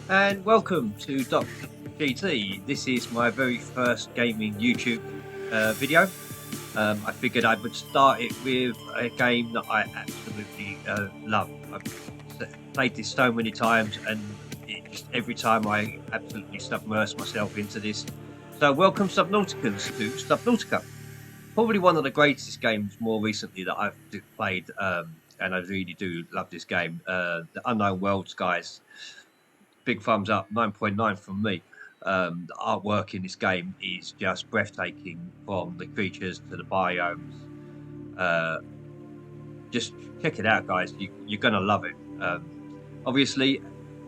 And welcome to Dr. GT. This is my very first gaming YouTube video. I figured I would start it with a game that I absolutely love. Played this so many times, and every time I absolutely submerge myself into this. So, welcome, Subnauticans, to Subnautica. Probably one of the greatest games more recently that I've played, and I really do love this game. The Unknown Worlds, guys, big thumbs up, 9.9 from me. The artwork in this game is just breathtaking, from the creatures to the biomes. Uh, just check it out, guys. You're going to love it. Obviously,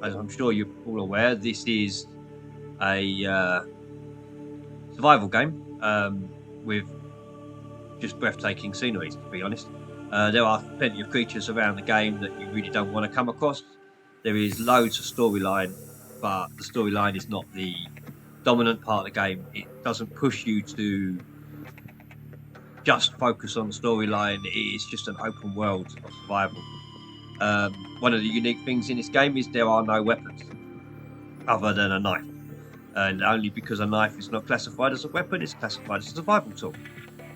as I'm sure you're all aware, this is a survival game with just breathtaking sceneries, to be honest. There are plenty of creatures around the game that you really don't want to come across. There is loads of storyline, but the storyline is not the dominant part of the game. It doesn't push you to just focus on the storyline. It is just an open world of survival. One of the unique things in this game is there are no weapons other than a knife. And only because a knife is not classified as a weapon, it's classified as a survival tool.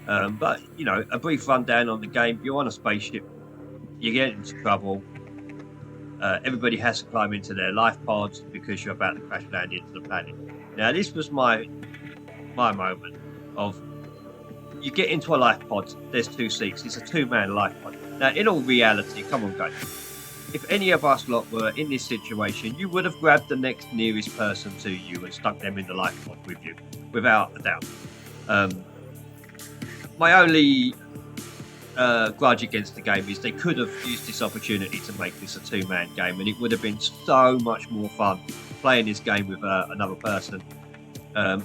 But, you know, a brief rundown on the game. You're on a spaceship, you get into trouble. Everybody has to climb into their life pods because you're about to crash land into the planet. Now, this was my moment of, you get into a life pod, there's 2 seats, it's a 2-man life pod. Now, in all reality, come on, guys, if any of us lot were in this situation, you would have grabbed the next nearest person to you and stuck them in the life pod with you, without a doubt. My only grudge against the game is they could have used this opportunity to make this a 2-man game, and it would have been so much more fun playing this game with another person.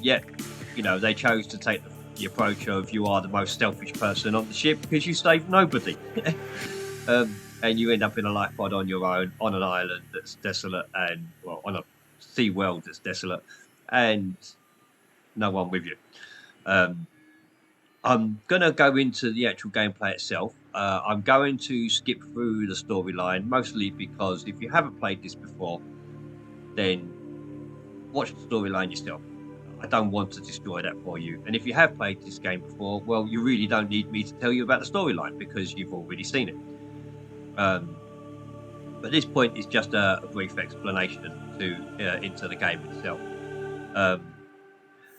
Yet, you know, they chose to take the approach of, you are the most selfish person on the ship because you saved nobody. And you end up in a life pod on your own, on an island that's desolate, and, well, on a sea world that's desolate, and no one with you. I'm going to go into the actual gameplay itself. I'm going to skip through the storyline, mostly because if you haven't played this before, then watch the storyline yourself. I don't want to destroy that for you. And if you have played this game before, well, you really don't need me to tell you about the storyline because you've already seen it. But this point is just a brief explanation into the game itself.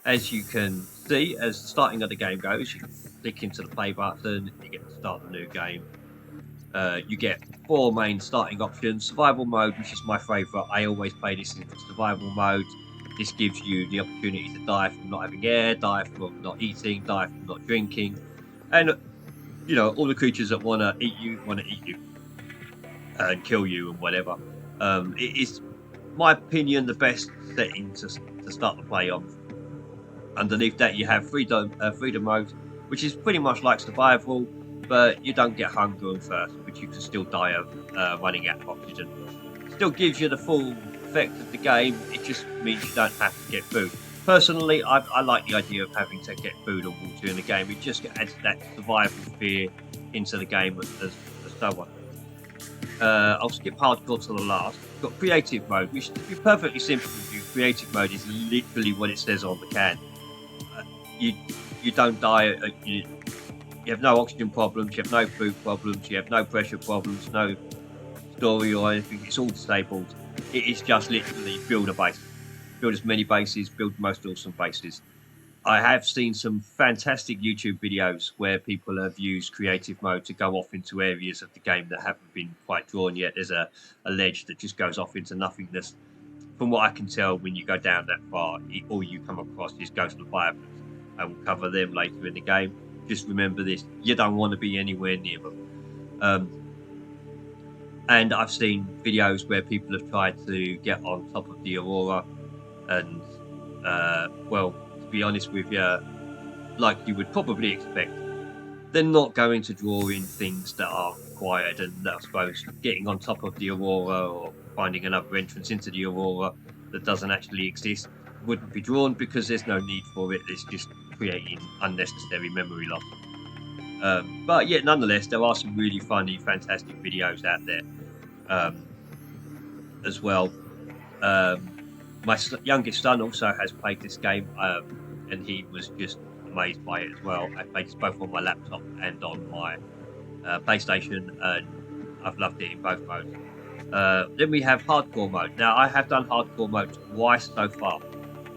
As you can see, as the starting of the game goes, you click into the play button, you get to start the new game. You get 4 main starting options. Survival mode, which is my favourite. I always play this in survival mode. This gives you the opportunity to die from not having air, die from not eating, die from not drinking. And, you know, all the creatures that want to eat you and kill you and whatever. It is, my opinion, the best setting to start the play on. Underneath that, you have freedom mode, which is pretty much like survival, but you don't get hunger and thirst, which you can still die of running out of oxygen. Still gives you the full effect of the game. It just means you don't have to get food. Personally, I like the idea of having to get food or water in the game. It just adds that survival fear into the game as so on. I'll skip hardcore to the last. Got creative mode, which, to be perfectly simple with you, creative mode is literally what it says on the can. You don't die. You have no oxygen problems. You have no food problems. You have no pressure problems. No story or anything. It's all disabled. It is just literally build a base, build as many bases, build the most awesome bases. I have seen some fantastic YouTube videos where people have used creative mode to go off into areas of the game that haven't been quite drawn yet. There's a ledge that just goes off into nothingness. From what I can tell, when you go down that far, all you come across is ghost and fireplace. I will cover them later in the game. Just remember this: you don't want to be anywhere near them. And I've seen videos where people have tried to get on top of the Aurora, and well, to be honest with you, like you would probably expect, they're not going to draw in things that are required, and I suppose getting on top of the Aurora or finding another entrance into the Aurora that doesn't actually exist wouldn't be drawn because there's no need for it. It's just creating unnecessary memory loss. But yet, nonetheless, there are some really funny, fantastic videos out there as well. My youngest son also has played this game, and he was just amazed by it as well. I played this both on my laptop and on my PlayStation, and I've loved it in both modes. Then we have hardcore mode. Now, I have done hardcore mode twice so far,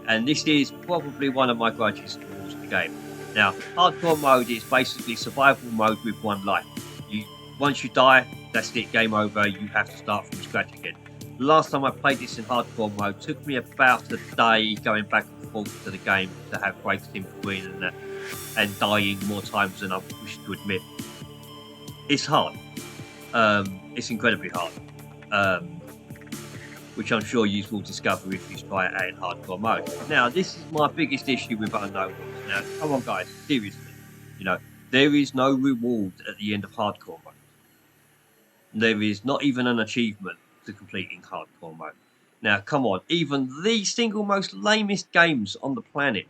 and this is probably one of my grudges towards the game. Now, hardcore mode is basically survival mode with one life. You Once you die, that's it, game over. You have to start from scratch again. The last time I played this in hardcore mode took me about a day going back and forth to the game to have breaks in between and dying more times than I wish to admit. It's hard. It's incredibly hard. Um, which I'm sure you will discover if you try it out in hardcore mode. Now, this is my biggest issue with Unknown Worlds. Now, come on, guys, seriously. You know, there is no reward at the end of hardcore mode. There is not even an achievement to completing hardcore mode. Now, come on, even the single most lamest games on the planet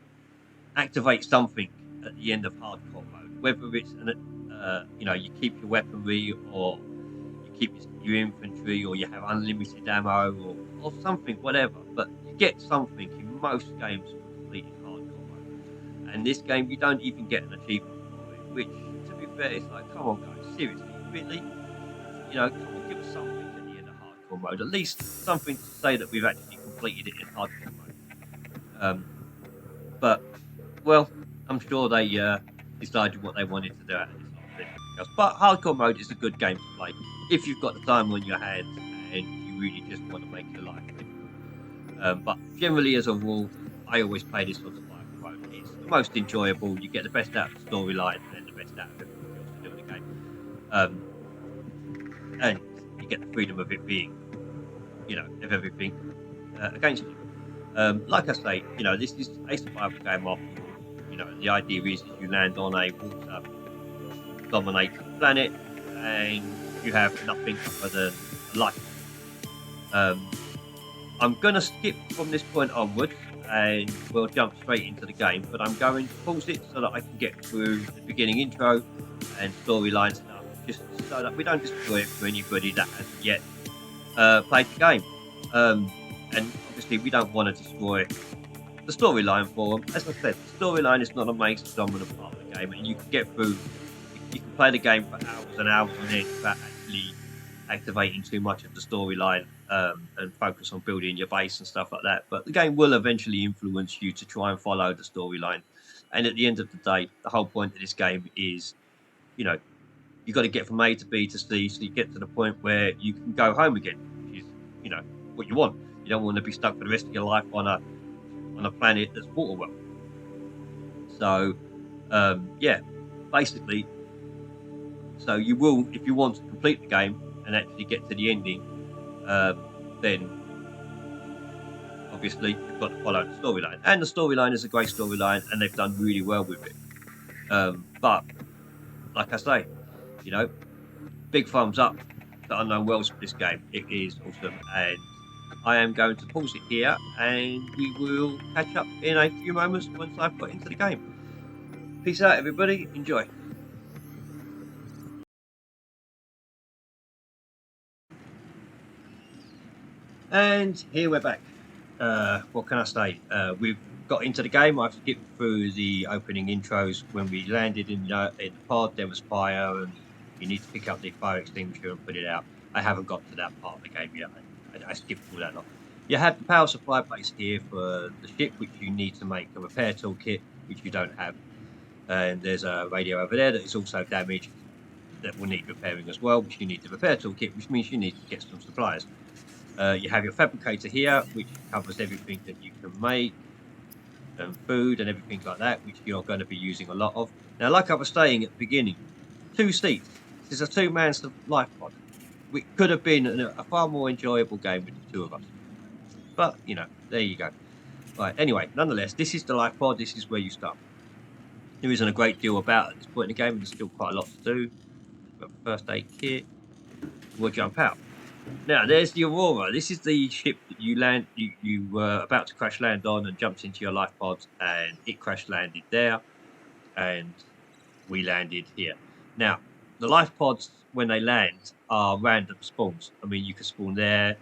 activate something at the end of hardcore mode, whether it's you keep your weaponry, or keep your infantry, or you have unlimited ammo, or something, whatever. But you get something in most games for completing hardcore mode. And this game, you don't even get an achievement for it, which, to be fair, it's like, come on, guys, seriously, really? Come on, give us something at the end of hardcore mode. At least something to say that we've actually completed it in hardcore mode. But, well, I'm sure they decided what they wanted to do out of this rather than anything else. But hardcore mode is a good game to play if you've got the time on your hands and you really just want to make your life difficult. But generally, as a rule, I always play this on survival mode. It's the most enjoyable. You get the best out of the storyline and the best out of everything else to do in the game. And you get the freedom of it being, of everything against you. Like I say, this is a survival game after all. The idea is you land on a water dominated planet and you have nothing other than life. I'm going to skip from this point onwards and we'll jump straight into the game, but I'm going to pause it so that I can get through the beginning intro and storyline stuff, just so that we don't destroy it for anybody that hasn't yet played the game. And obviously we don't want to destroy the storyline for them. As I said, the storyline is not a main dominant part of the game, and you can get through. You can play the game for hours and hours on end without actually activating too much of the storyline and focus on building your base and stuff like that. But the game will eventually influence you to try and follow the storyline. And at the end of the day, the whole point of this game is, you got to get from A to B to C, so you get to the point where you can go home again, which is, what you want. You don't want to be stuck for the rest of your life on a planet that's water well. So, basically, so you will, if you want to complete the game and actually get to the ending, then obviously you've got to follow the storyline. And the storyline is a great storyline, and they've done really well with it. But, like I say, big thumbs up to Unknown Worlds for this game. It is awesome, and I am going to pause it here, and we will catch up in a few moments once I've got into the game. Peace out, everybody. Enjoy. And here we're back. What can I say? We've got into the game. I've skipped through the opening intros. When we landed in the pod, there was fire, and you need to pick up the fire extinguisher and put it out. I haven't got to that part of the game yet. I skipped all that lot. You have the power supply base here for the ship, which you need to make a repair toolkit, which you don't have. And there's a radio over there that is also damaged that will need repairing as well, which you need the repair toolkit, which means you need to get some supplies. You have your fabricator here, which covers everything that you can make, and food and everything like that, which you're going to be using a lot of. Now, like I was saying at the beginning, 2 seats. This is a 2-man life pod. It could have been a far more enjoyable game with the 2 of us. But, there you go. Right, anyway, nonetheless, this is the life pod. This is where you start. There isn't a great deal about at this point in the game. There's still quite a lot to do. Got the first aid kit. We'll jump out. Now, there's the Aurora. This is the ship that you were about to crash land on and jumped into your life pods, and it crash landed there, and we landed here. Now, the life pods, when they land, are random spawns. I mean, you can spawn there,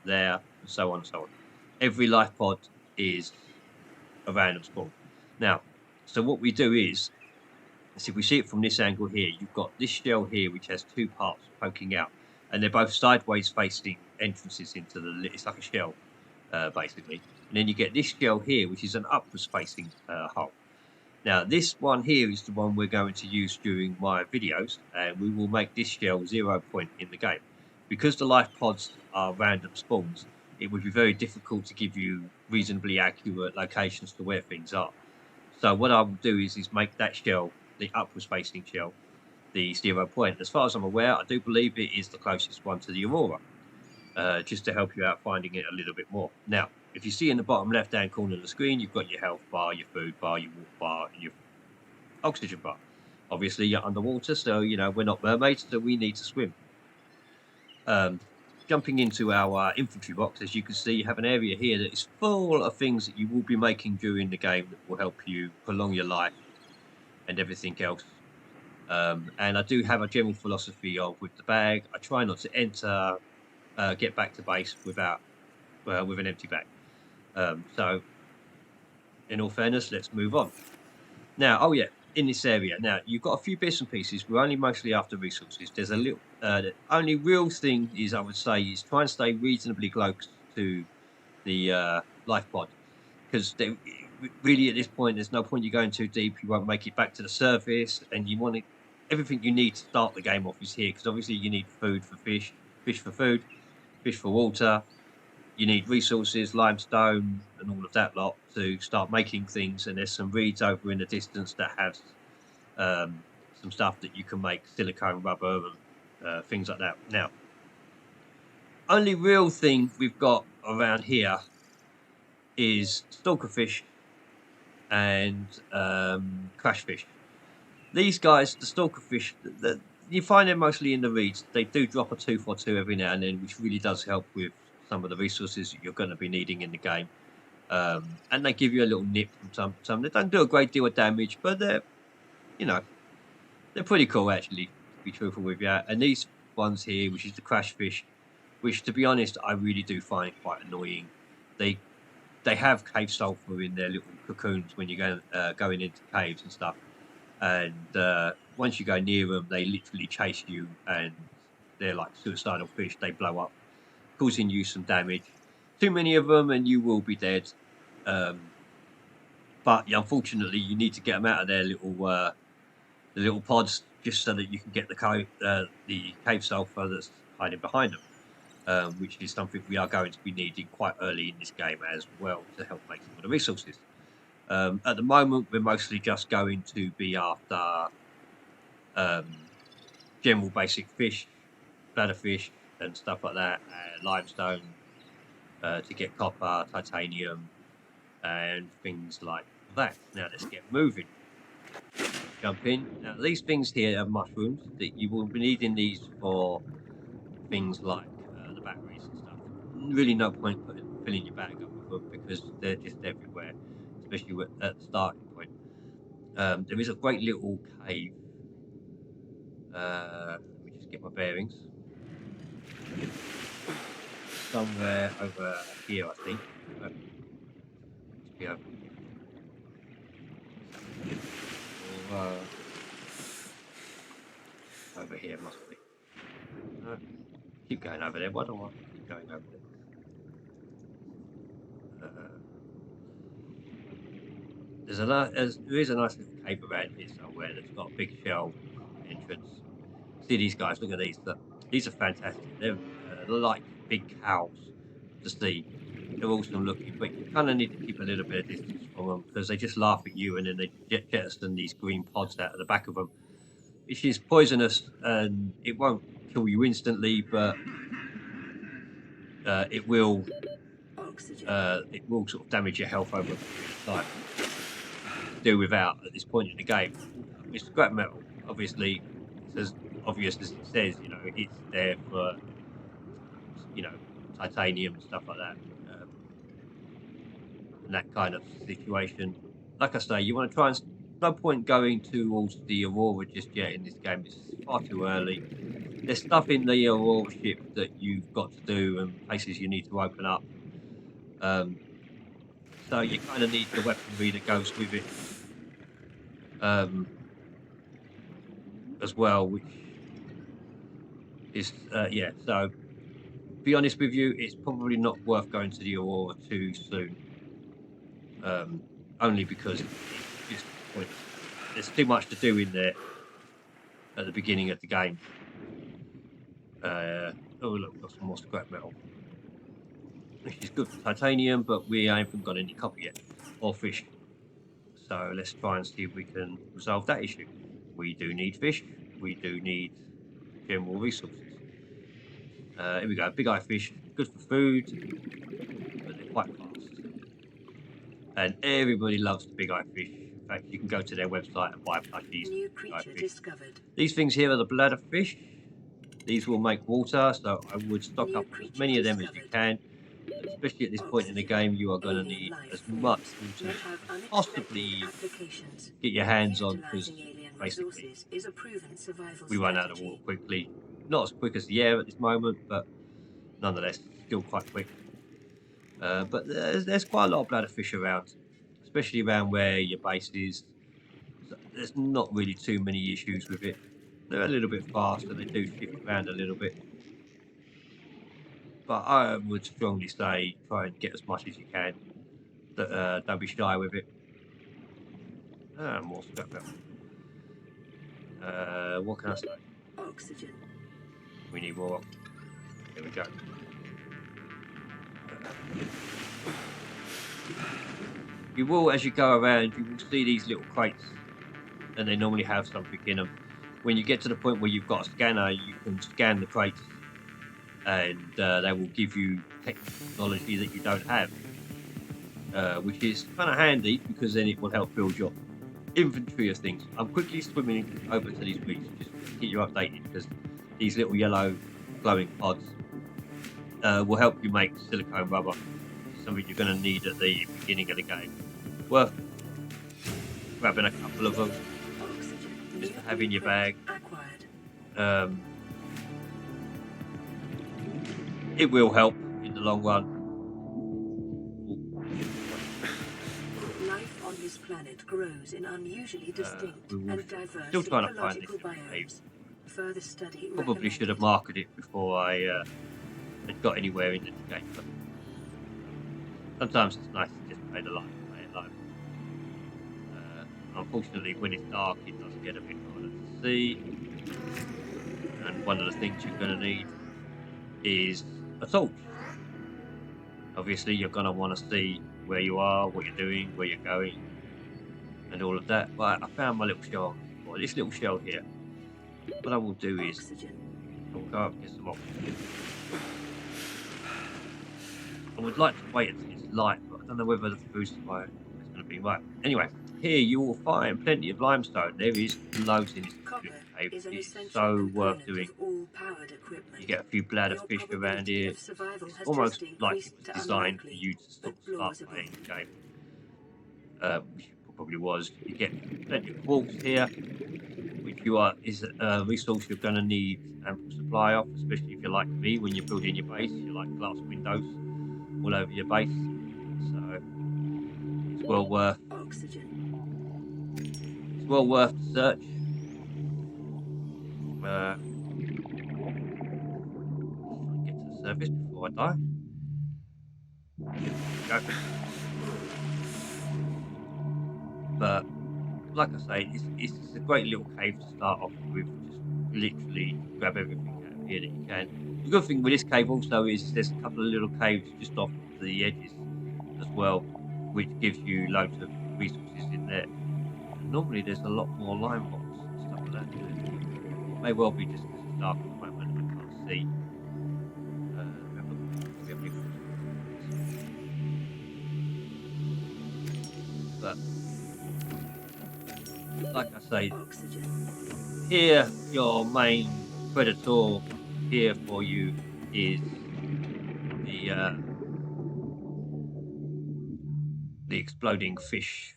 there, and so on and so on. Every life pod is a random spawn. Now, so what we do is, so if we see it from this angle here, you've got this shell here which has two parts poking out, and they're both sideways facing entrances into the. It's like a shell, basically. And then you get this shell here, which is an upwards facing hole. Now, this one here is the one we're going to use during my videos, and we will make this shell 0 point in the game. Because the life pods are random spawns, it would be very difficult to give you reasonably accurate locations to where things are. So what I will do is make that shell, the upwards facing shell, the 0 point. As far as I'm aware, I do believe it is the closest one to the Aurora, just to help you out finding it a little bit more. Now, if you see in the bottom left-hand corner of the screen, you've got your health bar, your food bar, your water bar, and your oxygen bar. Obviously, you're underwater, so, we're not mermaids, so we need to swim. Jumping into our infantry box, as you can see, you have an area here that is full of things that you will be making during the game that will help you prolong your life and everything else. And I do have a general philosophy of, with the bag, I try not to enter, get back to base with an empty bag. So, in all fairness, let's move on. Now, oh yeah, in this area. Now, you've got a few bits and pieces. We're only mostly after resources. There's a little. The only real thing is, I would say, is try and stay reasonably close to the life pod, because really at this point, there's no point you going too deep. You won't make it back to the surface, and you want to. Everything you need to start the game off is here, because obviously you need food for fish, fish for food, fish for water. You need resources, limestone, and all of that lot to start making things. And there's some reeds over in the distance that have some stuff that you can make silicone rubber and things like that. Now, only real thing we've got around here is stalkerfish and crashfish. These guys, the stalkerfish, you find them mostly in the reeds. They do drop a tooth or two every now and then, which really does help with some of the resources that you're going to be needing in the game. And they give you a little nip from time to time. They don't do a great deal of damage, but they're pretty cool, actually, to be truthful with you. And these ones here, which is the crashfish, which, to be honest, I really do find quite annoying. They have cave sulfur in their little cocoons when you're going into caves and stuff. And once you go near them, they literally chase you, and they're like suicidal fish. They blow up, causing you some damage. Too many of them, and you will be dead. But unfortunately, you need to get them out of their the little pods, just so that you can get the cave sulfur that's hiding behind them, which is something we are going to be needing quite early in this game as well to help make some of the resources. At the moment, we're mostly just going to be after general basic fish, bladderfish, and stuff like that, limestone to get copper, titanium, and things like that. Now, let's get moving. Jump in. Now, these things here are mushrooms that you will be needing these for things like the batteries and stuff. Really, no point filling your bag up with them because they're just everywhere, especially at the starting point. There is a great little cave. Let me just get my bearings. Somewhere over here, I think. Must be over over here, must be. Keep going over there. Why don't I keep going over there? There is a nice little cave around here somewhere that's got a big shell entrance. See these guys? Look at these. These are fantastic. They're like big cows to see. They're awesome looking, but you kind of need to keep a little bit of distance from them because they just laugh at you, and then they jettison these green pods out of the back of them, which is poisonous, and it won't kill you instantly, but it will sort of damage your health over a period of time. Do without at this point in the game. It's scrap metal, obviously. It's as obvious as it says. It's there for titanium and stuff like that, and that kind of situation. Like I say, you want to try and no point going towards the Aurora just yet in this game. It's far too early. there's stuff in the Aurora ship that you've got to do and places you need to open up. So you kind of need the weaponry that goes with it as well, which is yeah. So be honest with you, it's probably not worth going to the Aurora too soon. Only because it's just pointless. There's too much to do in there at the beginning of the game. Oh look, we've got some more scrap metal, which is good for titanium, but we haven't got any copper yet, or fish. So let's try and see if we can resolve that issue. We do need fish. We do need general resources. Here we go. Big eye fish, good for food, but they're quite fast. And everybody loves the big eye fish. In fact, you can go to their website and buy plushies. New creature discovered. These things here are the bladder fish. These will make water, so I would stock up as many of them as you can. Especially at this point in the game, you are going to need as much water as you can possibly get your hands on, because basically we run out of water quickly. Not as quick as the air at this moment, but nonetheless, still quite quick. But there's quite a lot of bladder fish around, especially around where your base is. So there's not really too many issues with it. They're a little bit fast and they do shift around a little bit. But I would strongly say try and get as much as you can. Don't be shy with it. More scrap metal. What can I say? Oxygen. We need more oxygen. There we go. You will, as you go around, you will see these little crates, and they normally have something in them. When you get to the point where you've got a scanner, you can scan the crates, and they will give you technology that you don't have, which is kind of handy because then it will help build your inventory of things. I'm quickly swimming over to these weeks just to keep you updated, because these little yellow glowing pods will help you make silicone rubber, something you're going to need at the beginning of the game. Worth grabbing a couple of them just to have in your bag. It will help in the long run. Life on this planet grows in unusually distinct and diverse still trying to find this cave. Further study probably should have marked it before I had got anywhere in the game. But sometimes it's nice to just play the life and play it alone. Unfortunately, when it's dark, it does get a bit harder to see. And one of the things you're going to need is a torch. Obviously, you're going to want to see where you are, what you're doing, where you're going, and all of that. But I found my little shell, or this little shell here. What I will do is I will go up and get some oxygen. I would like to wait until it's light, but I don't know whether the food supply is going to be right. Anyway, here you will find plenty of limestone. There is loads in this cave. It's so worth doing. You get a few bladder fish around here. It's almost like it was designed for you to sort of start playing the game. Which it probably was. You get plenty of quartz here, which is a resource you're going to need ample supply of, especially if you're like me. When you're building your base, you like glass windows all over your base, so it's well worth the search. Get to the surface before I die. Go. But like I say, it's a great little cave to start off with. Just literally grab everything out of here that you can. The good thing with this cave also is there's a couple of little caves just off the edges as well, which gives you loads of resources in there. And normally there's a lot more lime blocks and stuff like that. It may well be just because it's dark at the moment and I can't see. But like I say, here your main predator here for you is the exploding fish.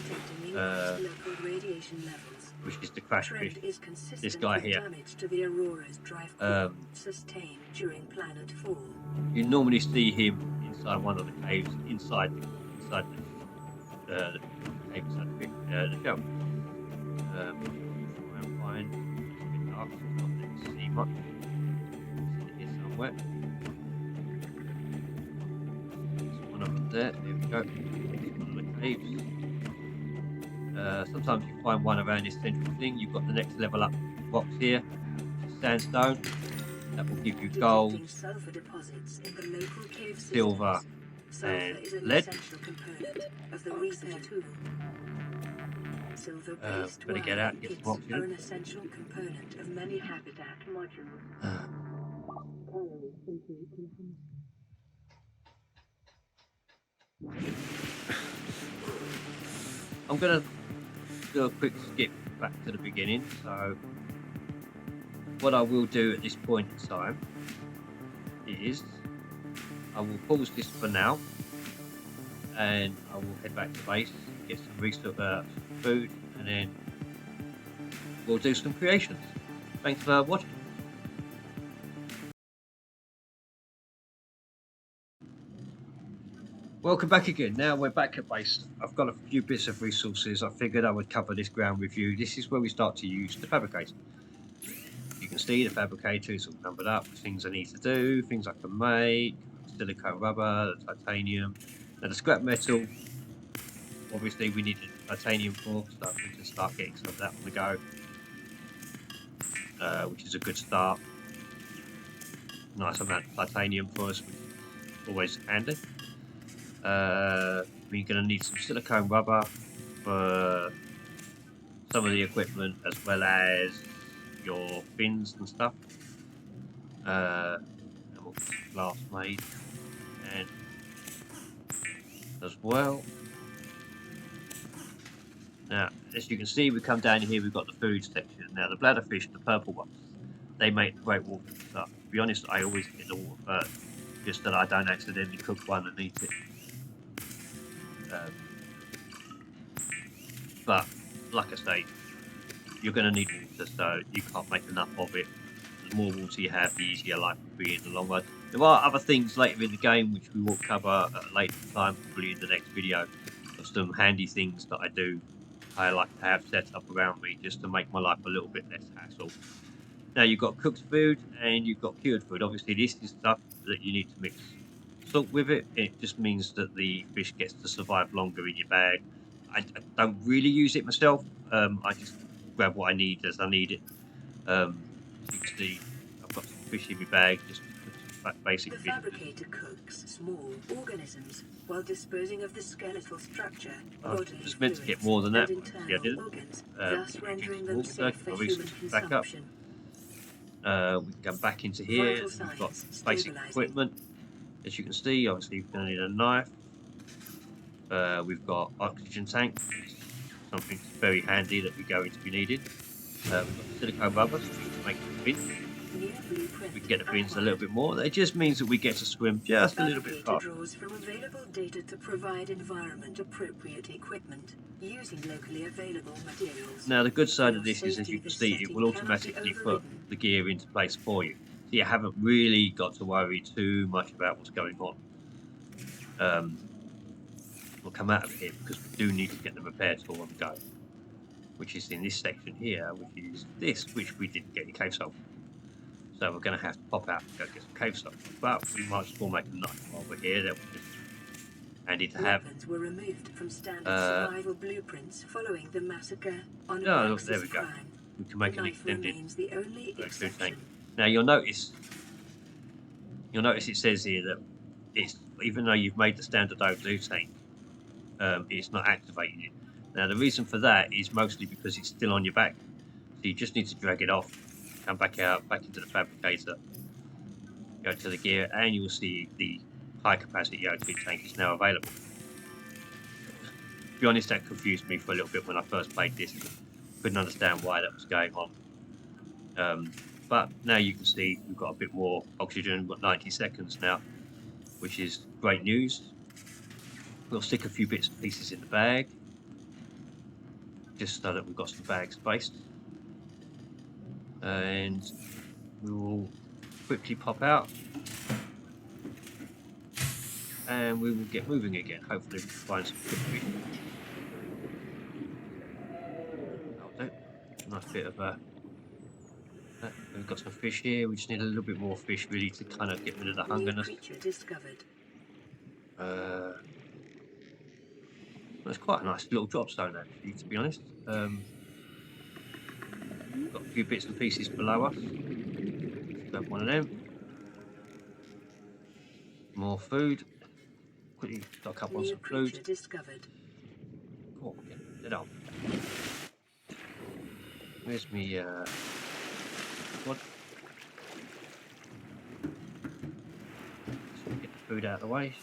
detecting increased local radiation levels. which is the crash fish. Trend is consistent This guy with here. damage to the Aurora's drive core sustained during planet fall. You normally see him inside one of the caves, inside the cave, inside the shell. Try and find. It's a bit dark, so it's not letting me see much. It's in here somewhere. There's one up there. There we go. One of the caves. Sometimes you find one around this central thing. You've got the next level up box here, sandstone. That will give you gold, sulfur deposits in the local cave silver, and lead. Component of the repair tool. Silver paste Better get out and get some oxygen. an essential component of many habitat modules. I'm gonna do a quick skip back to the beginning. So what I will do at this point in time is I will pause this for now, and I will head back to base, get some research, some food, and then we'll do some creations. Thanks for watching. Welcome back again. Now we're back at base. I've got a few bits of resources. I figured I would cover this ground with you. This is where we start to use the fabricator. You can see the fabricator is all numbered up, things I need to do, things I can make, silicone rubber, the titanium. Now the scrap metal, obviously we needed titanium for, so we can start getting some of that on the go, which is a good start. Nice amount of titanium for us, which is always handy. We're going to need some silicone rubber for some of the equipment, as well as your fins and stuff. And we'll get some glass made, and as well. Now, as you can see, we come down here, we've got the food section. Now, the bladderfish, the purple ones, they make the great water stuff. To be honest, I always get the water first, just that I don't accidentally cook one and eat it. But like I say, you're going to need water, so you can't make enough of it. The more water you have, the easier life will be in the long run. There are other things later in the game which we will cover at a later time, probably in the next video, of some handy things that I do. I like to have set up around me just to make my life a little bit less hassle. Now you've got cooked food and you've got cured food. Obviously this is stuff that you need to mix salt with it. It just means that the fish gets to survive longer in your bag. I don't really use it myself. I just grab what I need as I need it. You can see I've got some fish in my bag, just some basic fish. The fabricator cooks small organisms while disposing of the skeletal structure. I was meant to get more than that, but I didn't. Thus rendering them safe for human back up. consumption. We can come back into here. We've got basic equipment. As you can see, obviously we're going to need a knife. We've got oxygen tank, something very handy that we're going to be needing. We've got silicone rubber, so we can make the fins. We can get the fins a little bit more. It just means that we get to swim just a little bit faster. Draws from available data to provide environment-appropriate equipment using locally available materials. Now the good side of this is, as you can see, it will automatically put the gear into place for you. So you haven't really got to worry too much about what's going on. We'll come out of here because we do need to get the repair tool on the go, which is in this section here, which is this, which we didn't get in cave salt. So we're going to have to pop out and go get some cave salt. But we might as well make a knife while we're here. That was just handy to have. Weapons were removed from standard survival blueprints following the massacre on there we go. We can make an extended food tank. Now you'll notice it says here that it's, even though you've made the standard O2 tank, it's not activating it. Now the reason for that is mostly because it's still on your back, so you just need to drag it off, come back out, back into the fabricator, go to the gear, and you will see the high capacity O2 tank is now available. To be honest, that confused me for a little bit when I first played this. Couldn't understand why that was going on. But now you can see we've got a bit more oxygen. We've got 90 seconds now, which is great news. We'll stick a few bits and pieces in the bag. just so that we've got some bag space. And we will quickly pop out. And we will get moving again. Hopefully we can find some quick fish. Nice bit of we've got some fish here. We just need a little bit more fish really to kind of get rid of the hungerness. Creature discovered. It's quite a nice little drop zone actually, to be honest. Got a few bits and pieces below us. Grab one of them. More food. Quickly stock up on some food. Discovered. Oh, get it up. Where's me what? Get the food out of the way.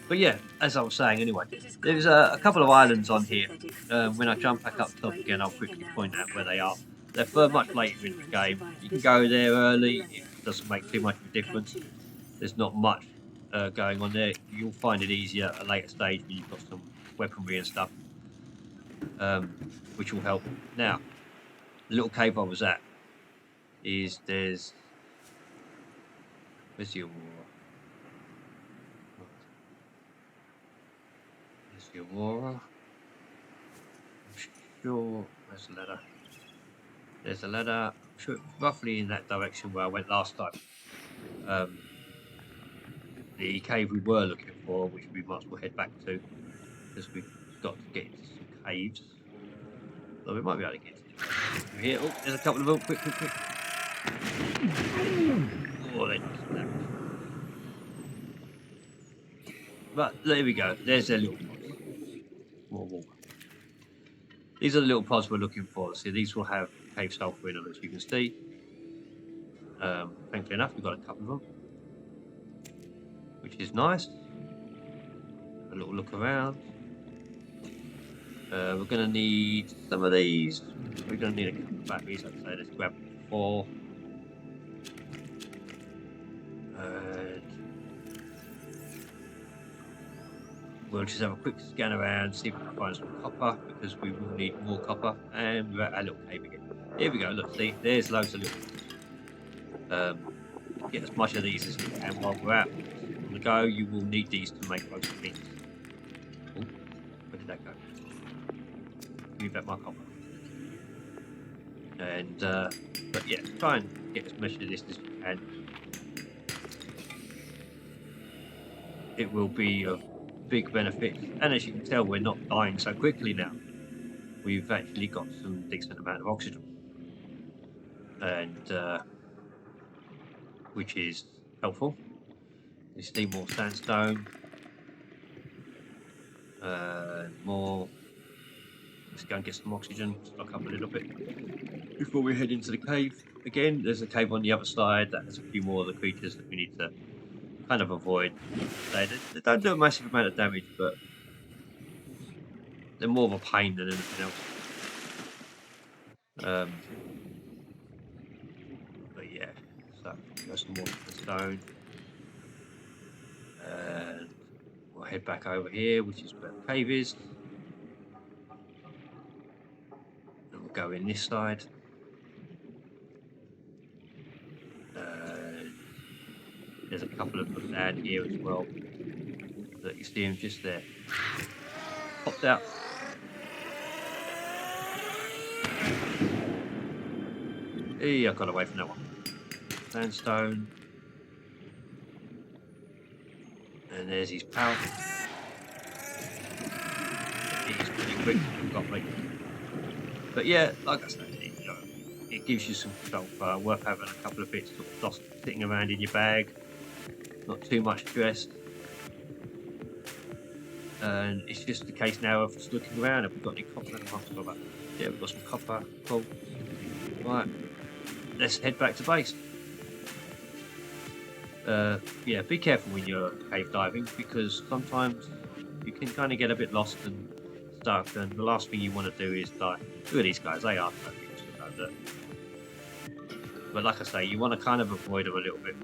But yeah, as I was saying anyway, there's a couple of islands on here. When I jump back up top again, I'll quickly point out where they are. They're for much later in the game. You can go there early, it doesn't make too much of a difference. There's not much going on there. You'll find it easier at a later stage when you've got some weaponry and stuff, which will help. Now, the little cave I was at is where's the Aurora? There's the Aurora. I'm sure where's the ladder? There's a ladder. I'm sure roughly in that direction where I went last time. The cave we were looking for, which we might as well head back to, because we've got to get into some caves. So we might be able to get to it. Here, oh, there's a couple of them. Quick. Oh, they just snapped. But there we go. There's their little pods. More water. These are the little pods we're looking for. See, these will have cave sulfur in them, as you can see. Thankfully enough, we've got a couple of them, which is nice. A little look around. We're going to need some of these. We're going to need a couple of batteries. I'd say let's grab 4. And we'll just have a quick scan around, see if we can find some copper, because we will need more copper. And we're at our little cave again. Here we go. Look, see, there's loads of little ones. Get as much of these as you can while we're out on the go. You will need these to make roast meat. Oh, where did that go? Give me back my copper. And but yeah, try and get as much of this as you can. It will be of big benefit, and as you can tell, we're not dying so quickly now. We've actually got some decent amount of oxygen, and which is helpful. We see more sandstone, more. Let's go and get some oxygen, stock up a little bit before we head into the cave. Again, there's a cave on the other side that has a few more of the creatures that we need to kind of avoid. They don't do a massive amount of damage, but they're more of a pain than anything else. But yeah, so got some more stone, and we'll head back over here, which is where the cave is. And we'll go in this side. There's a couple of them down here as well. That you see them just there. Popped out. Hey, I got away from that one. Sandstone. And there's his pal. He's pretty quick, got me. But yeah, like I said, it gives you some sulfur. Worth having a couple of bits of dust sitting around in your bag. Not too much stress. And it's just a case now of just looking around. Have we got any copper? Yeah, we've got some copper. Cool. Right. Let's head back to base. Yeah, be careful when you're cave diving, because sometimes you can kind of get a bit lost and stuck, and the last thing you want to do is die. Look at these guys, they are so beautiful. But like I say, you want to kind of avoid them a little bit.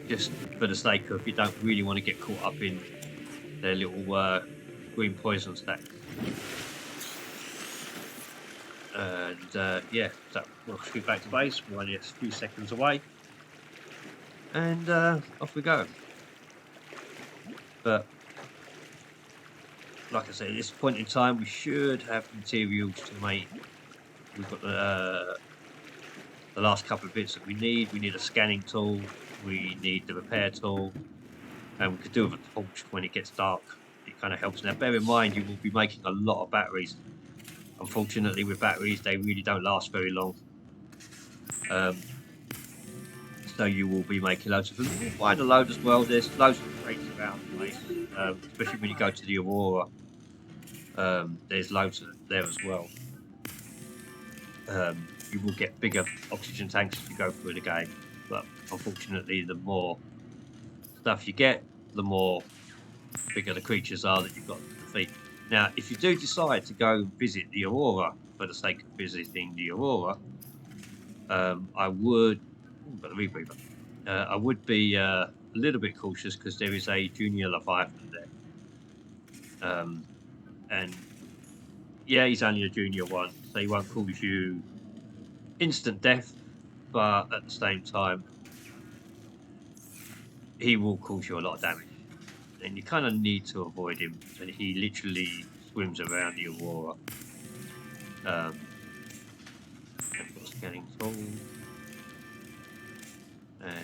just for the sake of you don't really want to get caught up in their little green poison stacks. And yeah, so we'll scoot back to base. We're only a few seconds away, and off we go. But like I say, at this point in time, we should have materials to make. We've got the last couple of bits that we need. We need a scanning tool. We need the repair tool, and we could do with a torch when it gets dark. It kind of helps. Now, bear in mind, you will be making a lot of batteries. Unfortunately, with batteries, they really don't last very long. So you will be making loads of them. You'll find a load as well. There's loads of crates around the place, especially when you go to the Aurora. There's loads there as well. You will get bigger oxygen tanks as you go through the game, but unfortunately, the more stuff you get, the more bigger the creatures are that you've got to defeat. Now, if you do decide to go visit the Aurora for the sake of visiting the Aurora, I would. Got the rebreather. I would be a little bit cautious because there is a junior Leviathan there. And yeah, he's only a junior one, so he won't cause you instant death, but at the same time, he will cause you a lot of damage. And you kind of need to avoid him. And he literally swims around the Aurora. I've got a scanning tool.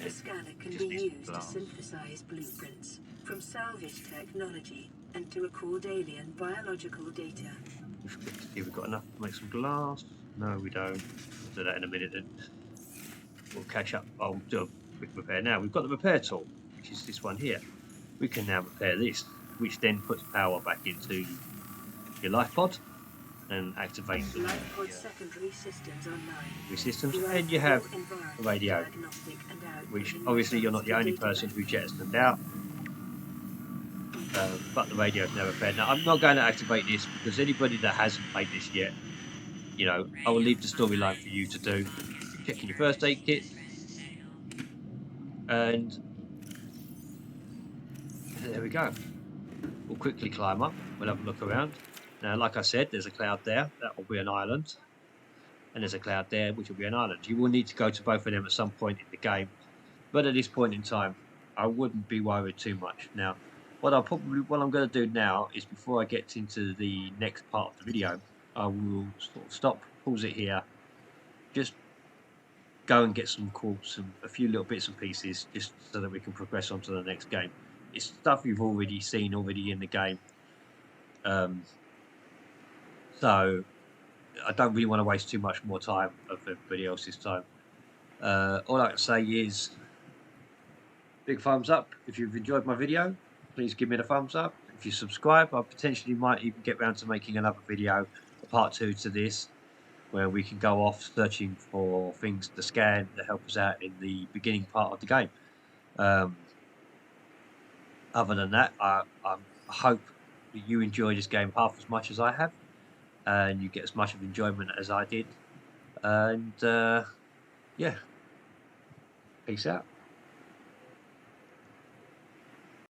The scanner can be used to synthesize blueprints from salvage technology and to record alien biological data. We've got enough to make some glass. No, we don't. We'll do that in a minute then. We'll catch up. I'll do a quick repair now. We've got the repair tool, which is this one here. We can now repair this, which then puts power back into your life pod and activates the life pod secondary systems online. Systems, and you have a radio, which obviously you're not the only person who jettisoned out. But the radio is now repaired. Now, I'm not going to activate this because anybody that hasn't played this yet, you know, I will leave the storyline for you to do. Checking your first aid kit, and there we go. We'll quickly climb up. We'll have a look around. Now, like I said, there's a cloud there. That will be an island. And there's a cloud there, which will be an island. You will need to go to both of them at some point in the game. But at this point in time, I wouldn't be worried too much. Now, what I'm going to do now is before I get into the next part of the video, I will sort of stop, pause it here, just go and get some quartz and a few little bits and pieces, just so that we can progress on to the next game. It's stuff you've already seen in the game. So I don't really want to waste too much more time of everybody else's time. All I can say is big thumbs up if you've enjoyed my video. Please give me the thumbs up. If you subscribe, I potentially might even get round to making another video, a part 2 to this, where we can go off searching for things to scan to help us out in the beginning part of the game. Other than that, I hope that you enjoy this game half as much as I have, and you get as much of enjoyment as I did. And yeah, peace out.